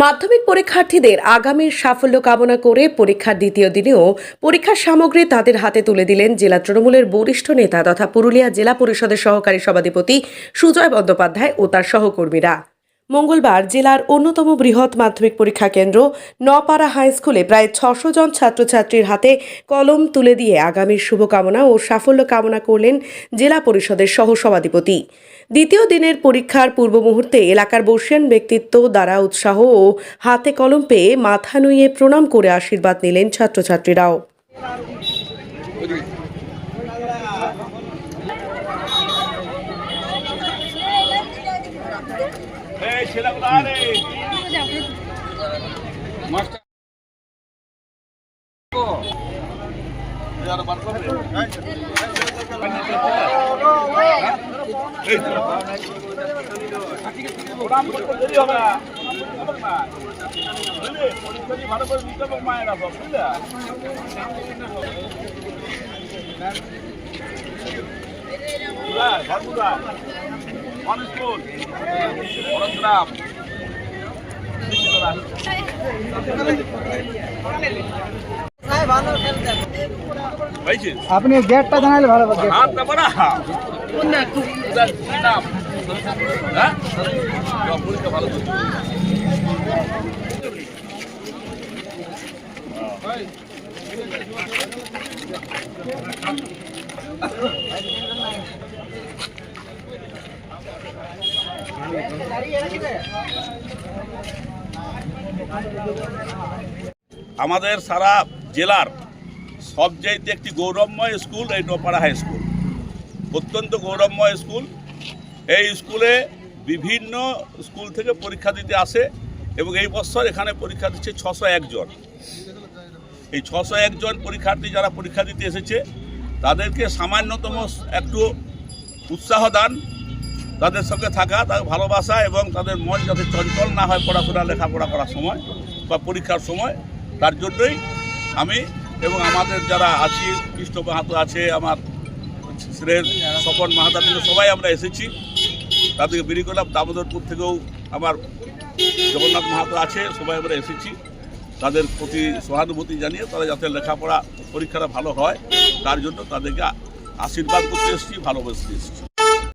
মাধ্যমিক পরীক্ষার্থীদের আগামীর সাফল্য কামনা করে পরীক্ষার দ্বিতীয় দিনেও পরীক্ষার সামগ্রী তাদের হাতে তুলে দিলেন জেলা তৃণমূলের বরিষ্ঠ নেতা তথা পুরুলিয়া জেলা পরিষদের সহকারী সভাধিপতি সুজয় বন্দ্যোপাধ্যায় ও তার সহকর্মীরা। মঙ্গলবার জেলার অন্যতম বৃহৎ মাধ্যমিক পরীক্ষা কেন্দ্র নপাড়া হাই স্কুলে প্রায় ৬০০ জন ছাত্রছাত্রীর হাতে কলম তুলে দিয়ে আগামীর শুভকামনা ও সাফল্য কামনা করলেন জেলা পরিষদের সহসভাধিপতি। দ্বিতীয় দিনের পরীক্ষার পূর্ব মুহূর্তে এলাকার বর্ষিয়ান ব্যক্তিত্ব দ্বারা উৎসাহ ও হাতে কলম পেয়ে মাথা নুইয়ে প্রণাম করে আশীর্বাদ নিলেন ছাত্রছাত্রীরাও। আপনি গেটটা জানালে ভালো হবে। আমাদের সারা জেলার সবচাইতে একটি গৌরবময় স্কুল এই নপাড়া হাই স্কুল, অত্যন্ত গৌরবময় স্কুল। এই স্কুলে বিভিন্ন স্কুল থেকে পরীক্ষা দিতে আসে এবং এই বছর এখানে পরীক্ষা দিচ্ছে ৬০১ জন। এই ৬০১ জন পরীক্ষার্থী যারা পরীক্ষা দিতে এসেছে তাদেরকে সামান্যতম একটু উৎসাহ দান, তাদের সঙ্গে থাকা, তাদের ভালোবাসা এবং তাদের মন যাতে চঞ্চল না হয় পড়াশোনা লেখাপড়া করার সময় বা পরীক্ষার সময়, তার জন্যই আমি এবং আমাদের যারা আছি, কৃষ্ণ মাহাতো আছে, আমার শ্রেয় স্বপন মাহাতো থেকে সবাই আমরা এসেছি। তাদেরকে বেরিয়ে করলাম, দামোদরপুর থেকেও আমার জগন্নাথ মাহাতো আছে, সবাই আমরা এসেছি। তাদের প্রতি সহানুভূতি জানিয়ে তারা যাতে লেখাপড়া পরীক্ষাটা ভালো হয় তার জন্য তাদেরকে আশীর্বাদ করতে এসেছি, ভালোবাসতে এসেছি।